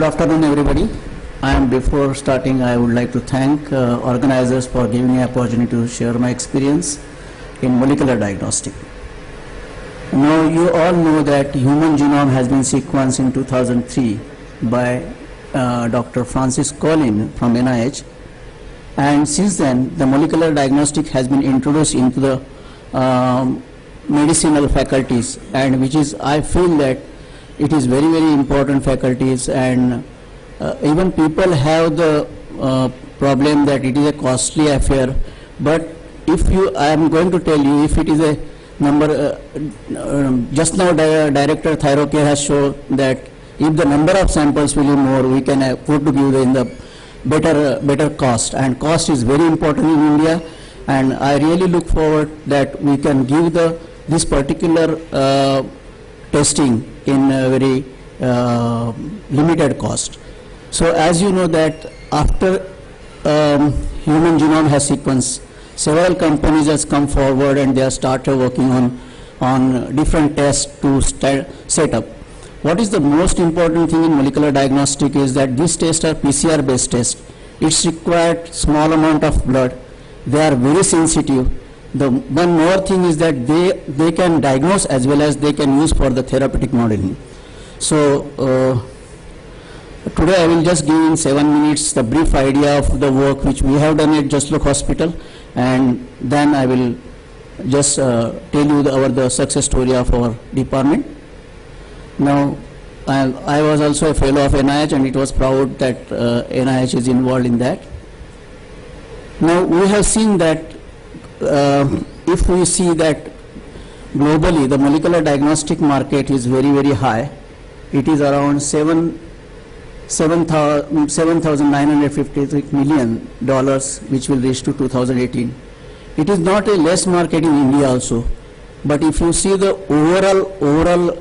afternoon, everybody. Before starting, I would like to thank organizers for giving me an opportunity to share my experience in molecular diagnostic. Now, you all know that human genome has been sequenced in 2003 by Dr. Francis Collin from NIH, and since then, the molecular diagnostic has been introduced into the medicinal faculties, and which is, I feel that it is very, very important faculties, and even people have the problem that it is a costly affair. But if you, I am going to tell you, if it is a number, just now Director Thyrocare has shown that if the number of samples will be more, we can afford to give in the better cost, and cost is very important in India, and I really look forward that we can give this particular testing in a very limited cost. So as you know that after human genome has sequenced, several companies has come forward and they have started working on different tests to set up. What is the most important thing in molecular diagnostic is that these tests are PCR based tests. It's required small amount of blood. They are very sensitive. The one more thing is that they can diagnose as well as they can use for the therapeutic modeling. So today I will just give in 7 minutes the brief idea of the work which we have done at Jaslok Hospital, and then I will just tell you the success story of our department. Now, I was also a fellow of NIH, and it was proud that NIH is involved in that. Now, we have seen that if we see that globally the molecular diagnostic market is very, very high. It is around $7,953 million, which will reach to 2018. It is not a less market in India also, but if you see the overall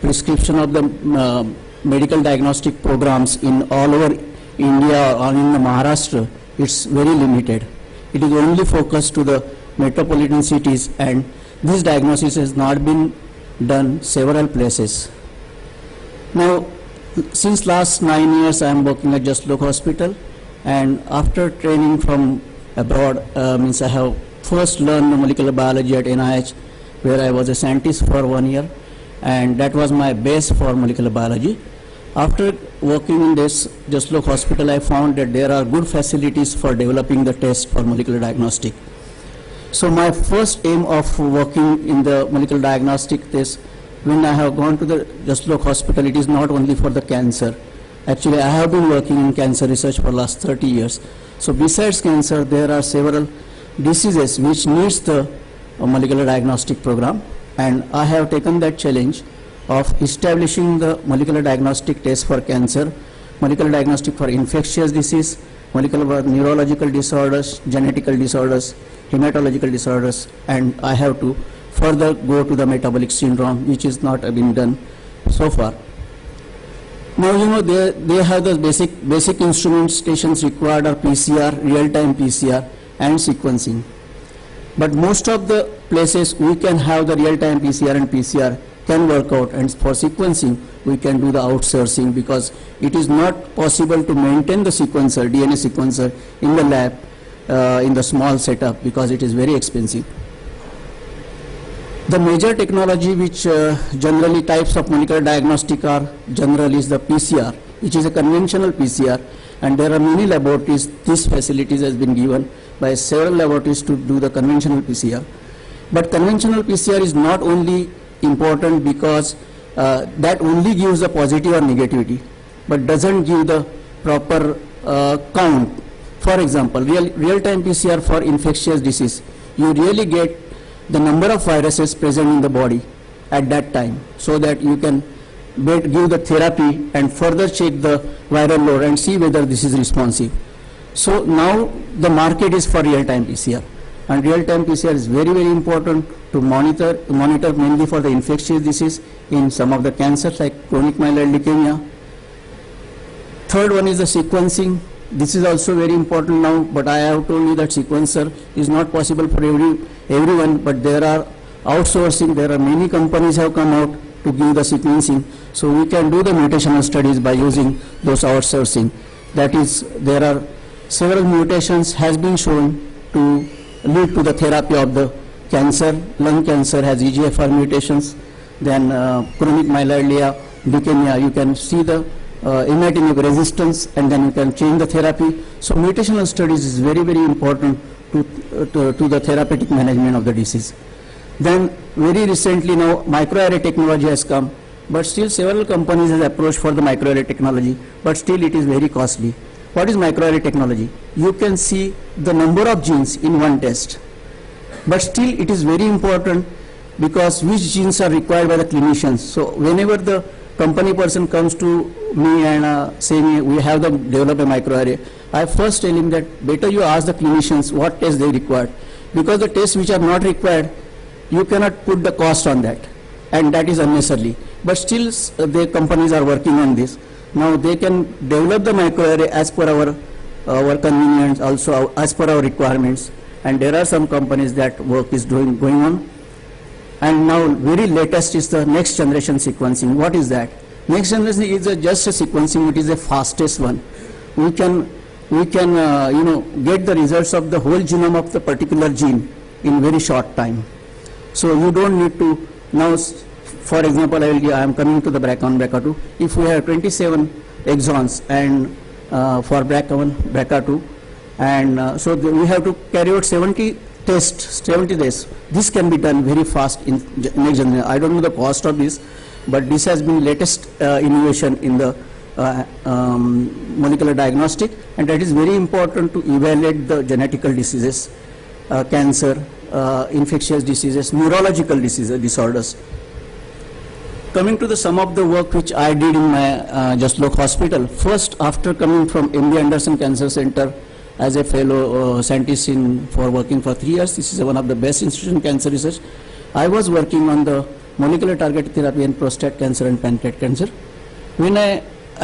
prescription of the medical diagnostic programs in all over India or in the Maharashtra, it's very limited. It is only focused to the metropolitan cities, and this diagnosis has not been done several places. Now, since last 9 years, I am working at Jaslok Hospital, and after training from abroad, means I have first learned molecular biology at NIH, where I was a scientist for 1 year, and that was my base for molecular biology. After working in this Jaslok Hospital, I found that there are good facilities for developing the test for molecular diagnostic. So my first aim of working in the molecular diagnostic test, when I have gone to the Jaslok Hospital, it is not only for the cancer. Actually, I have been working in cancer research for the last 30 years. So besides cancer, there are several diseases which needs the molecular diagnostic program, and I have taken that challenge of establishing the molecular diagnostic test for cancer, molecular diagnostic for infectious disease, molecular neurological disorders, genetical disorders, hematological disorders, and I have to further go to the metabolic syndrome, which is not been done so far. Now, you know, they have the basic instrumentations required are PCR, real-time PCR, and sequencing. But most of the places we can have the real-time PCR and PCR can work out, and for sequencing we can do the outsourcing, because it is not possible to maintain the sequencer, DNA sequencer in the lab in the small setup, because it is very expensive. The major technology which generally types of molecular diagnostic are generally is the PCR, which is a conventional PCR, and there are many laboratories. These facilities has been given by several laboratories to do the conventional PCR. But conventional PCR is not only important because that only gives the positive or negativity, but doesn't give the proper count. For example, real-time PCR for infectious disease, you really get the number of viruses present in the body at that time, so that you can give the therapy and further check the viral load and see whether this is responsive. So now the market is for real-time PCR, and real-time PCR is very, very important to monitor mainly for the infectious disease in some of the cancers like chronic myeloid leukemia. Third one is the sequencing. This is also very important now, but I have told you that sequencer is not possible for everyone, but there are outsourcing. There are many companies have come out to give the sequencing. So we can do the mutational studies by using those outsourcing. That is, there are several mutations has been shown to lead to the therapy of the cancer. Lung cancer has EGFR mutations. Then chronic myeloid leukemia, you can see the imatinib resistance, and then you can change the therapy. So mutational studies is very, very important to the therapeutic management of the disease. Then very recently now microarray technology has come, but still several companies have approached for the microarray technology, but still it is very costly. What is microarray technology? You can see the number of genes in one test, but still it is very important because which genes are required by the clinicians. So whenever the company person comes to me and say me, we have develop a microarray, I first tell him that better you ask the clinicians what tests they require, because the tests which are not required, you cannot put the cost on that, and that is unnecessarily. But still the companies are working on this. Now they can develop the microarray as per our convenience, also as per our requirements, and there are some companies that work is going on. And now very latest is the next generation sequencing. What is that? Next generation is just a sequencing, it is the fastest one. We can get the results of the whole genome of the particular gene in very short time. So you don't need to now, for example, I am coming to the BRCA1, BRCA2. If we have 27 exons and for BRCA1, BRCA2, and so we have to carry out 70 tests, 70 days. This can be done very fast in next generation. I don't know the cost of this, but this has been latest innovation in the molecular diagnostic, and that is very important to evaluate the genetical diseases, cancer, infectious diseases, neurological disorders. Coming to some of the work which I did in my Just Lok Hospital. First, after coming from MD Anderson Cancer Center as a fellow scientist for working for 3 years, this is one of the best institutions in cancer research. I was working on the molecular targeted therapy in prostate cancer and pancreatic cancer. When I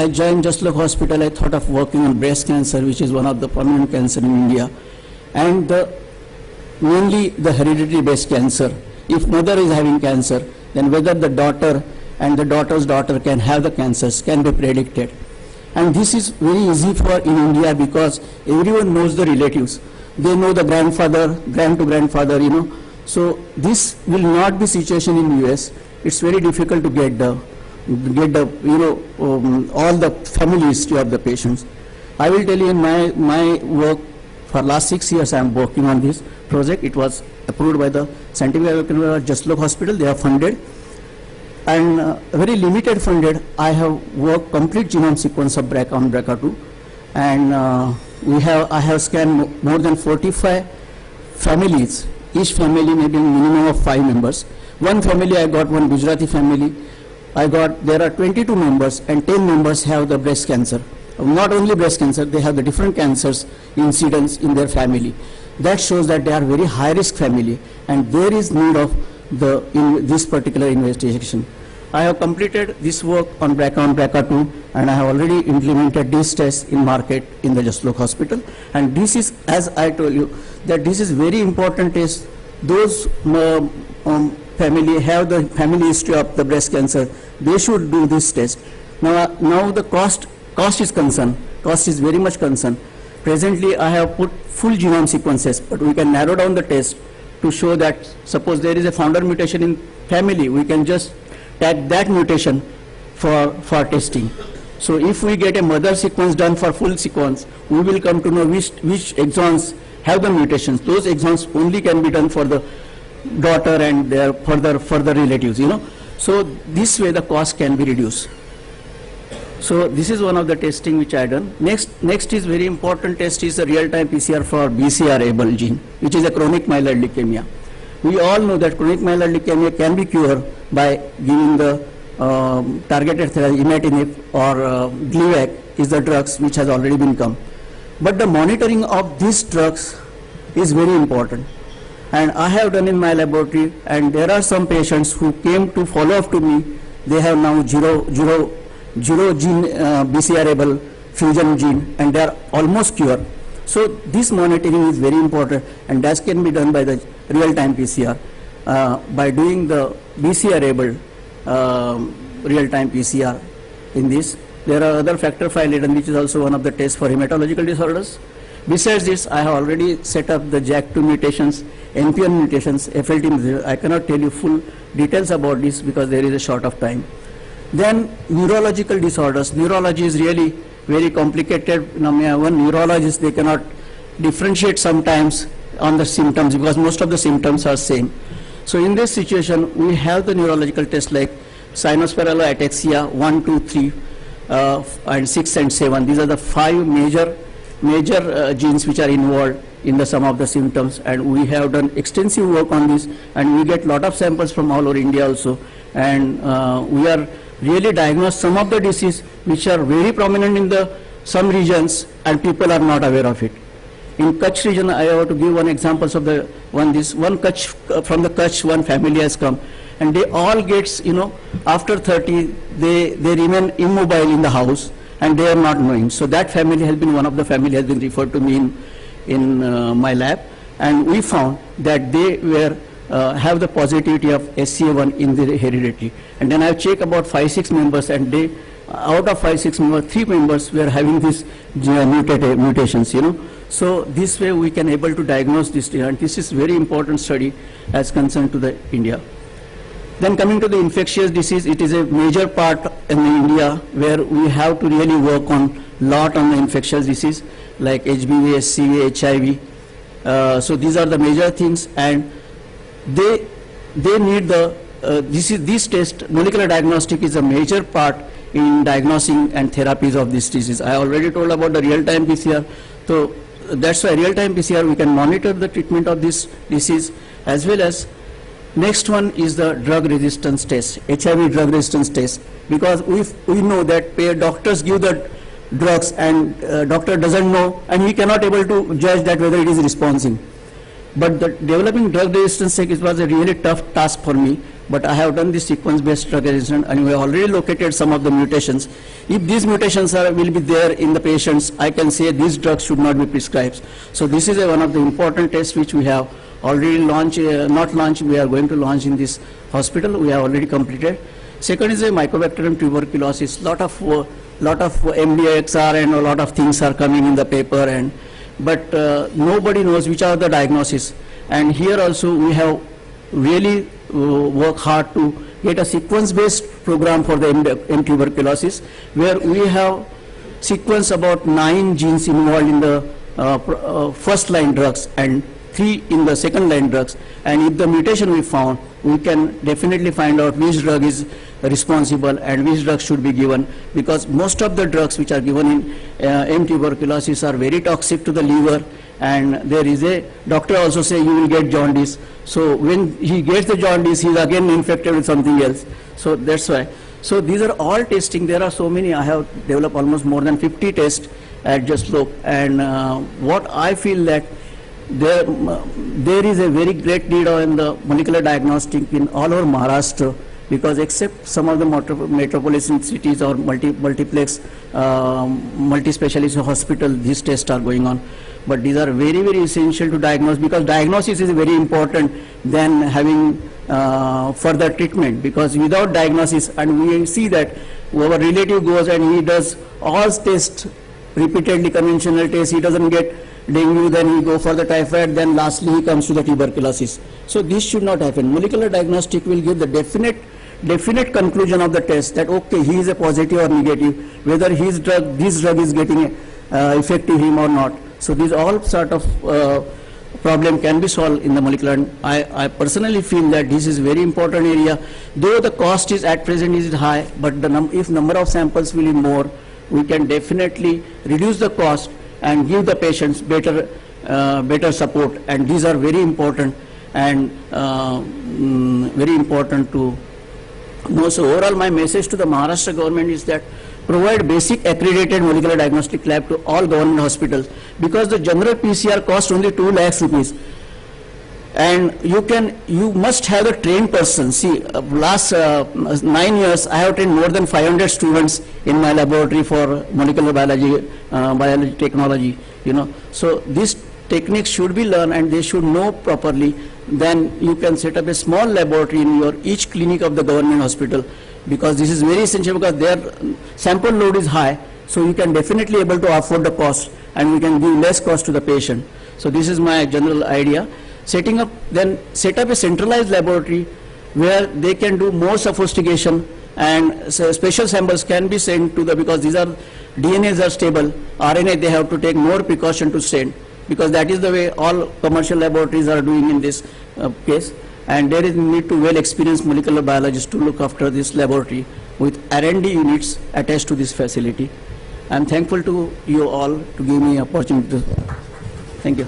joined Just Lok Hospital, I thought of working on breast cancer, which is one of the prominent cancer in India, and mainly the hereditary breast cancer. If mother is having cancer, then whether the daughter and the daughter's daughter can have the cancers can be predicted. And this is very easy for in India because everyone knows the relatives. They know the grandfather, grand-to-grandfather, So this will not be situation in US. It's very difficult to get the all the family history of the patients. I will tell you in my work for last 6 years I am working on this project. It was approved by the Scientific Advisory of Just Lok Hospital. They are funded. And very limited funded, I have worked complete genome sequence of BRCA1, BRCA2, and I have scanned more than 45 families. Each family may be a minimum of 5 members. One family I got, one Gujarati family. There are 22 members, and 10 members have the breast cancer. Not only breast cancer, they have the different cancers incidence in their family. That shows that they are very high risk family, and there is need of in this particular investigation. I have completed this work on BRCA1, BRCA2, and I have already implemented these tests in market in the Just Lok Hospital. And this is, as I told you, that this is very important test. Those family have the family history of the breast cancer, they should do this test. Now the cost is concerned. Cost is very much concerned. Presently, I have put full genome sequences, but we can narrow down the test to show that suppose there is a founder mutation in family, we can just tag that mutation for testing. So if we get a mother sequence done for full sequence, we will come to know which exons have the mutations. Those exons only can be done for the daughter and their further relatives, So this way the cost can be reduced. So this is one of the testing which I done. Next is very important test is the real-time PCR for BCR-ABL gene, which is a chronic myeloid leukemia. We all know that chronic myeloid leukemia can be cured by giving the targeted therapy, imatinib or Gleevec is the drugs which has already been come. But the monitoring of these drugs is very important. And I have done in my laboratory, and there are some patients who came to follow up to me. They have now zero gene BCR-ABL fusion gene, and they are almost cured. So this monitoring is very important, and that can be done by the real-time PCR. By doing the BCR-ABL, real-time PCR in this. There are other factor V laden, which is also one of the tests for hematological disorders. Besides this, I have already set up the JAK2 mutations, NPN mutations, FLT. I cannot tell you full details about this because there is a short of time. Then neurological disorders. Neurology is really very complicated. One neurologist, they cannot differentiate sometimes on the symptoms because most of the symptoms are same. So in this situation, we have the neurological tests like sinus-parallel ataxia 1, 2, 3, and 6 and 7. These are the 5 major genes which are involved in the some of the symptoms, and we have done extensive work on this, and we get lot of samples from all over India also, and we are really diagnosed some of the disease which are very prominent in the some regions and people are not aware of it. In Kutch region, I have to give one examples of the one Kutch, from the Kutch, one family has come, and they all gets, after 30, they remain immobile in the house and they are not knowing. So that family has been, one of the family has been referred to me in my lab, and we found that they were have the positivity of SCA1 in the heredity. And then I checked about 5-6 members, and they, out of 5-6 members, 3 members were having these mutations, So this way we can able to diagnose this, and this is very important study as concerned to the India. Then coming to the infectious disease, it is a major part in India where we have to really work on lot on the infectious disease like HBV, HCV, HIV. So these are the major things, and they need the this test. Molecular diagnostic is a major part in diagnosing and therapies of this disease. I already told about the real-time PCR. So that's why real-time PCR we can monitor the treatment of this disease, as well as next one is the drug resistance test, HIV drug resistance test, because we know that doctors give the drugs and doctor doesn't know, and we cannot able to judge that whether it is responding. But the developing drug resistance test was a really tough task for me, but I have done the sequence-based drug resistance, and we have already located some of the mutations. If these mutations will be there in the patients, I can say these drugs should not be prescribed. So this is one of the important tests which we have already launched, not launched, we are going to launch in this hospital. We have already completed. Second is a Mycobacterium tuberculosis. Lot of MDXR and a lot of things are coming in the paper, but nobody knows which are the diagnosis. And here also we have really work hard to get a sequence-based program for the M tuberculosis, where we have sequenced about 9 genes involved in the first-line drugs and 3 in the second-line drugs. And if the mutation we found, we can definitely find out which drug is responsible and which drug should be given, because most of the drugs which are given in M tuberculosis are very toxic to the liver, and there is a doctor also say you will get jaundice. So when he gets the jaundice, he is again infected with something else. So that's why. So these are all testing. There are so many. I have developed almost more than 50 tests at Just Look, and what I feel that there is a very great need in the molecular diagnostic in all over Maharashtra, because except some of the metropolitan cities or multiplex, multi-specialist hospital, these tests are going on. But these are very, very essential to diagnose, because diagnosis is very important than having further treatment, because without diagnosis, and we see that our relative goes and he does all tests repeatedly, conventional tests, he doesn't get dengue, then he go for the typhoid, then lastly he comes to the tuberculosis. So this should not happen. Molecular diagnostic will give the definite conclusion of the test that okay, he is a positive or negative, whether this drug is getting effective him or not. So these all sort of problem can be solved in the molecular. I personally feel that this is very important area, though the cost is at present is high, but if number of samples will be more, we can definitely reduce the cost and give the patients better support, and these are very important and very important to know. So overall my message to the Maharashtra government is that provide basic accredited molecular diagnostic lab to all government hospitals, because the general PCR costs only 2 lakhs rupees. And you must have a trained person. See, last 9 years, I have trained more than 500 students in my laboratory for molecular biology, biology technology. So this techniques should be learned and they should know properly, then you can set up a small laboratory in your each clinic of the government hospital, because this is very essential, because their sample load is high, so you can definitely able to afford the cost and we can give less cost to the patient. So this is my general idea. Set up a centralized laboratory where they can do more sophistication, and so special samples can be sent to the, because these are DNAs are stable, RNA they have to take more precaution to send, because that is the way all commercial laboratories are doing in this case, and there is need to well experienced molecular biologists to look after this laboratory with R&D units attached to this facility. I am thankful to you all to give me opportunity. Thank you.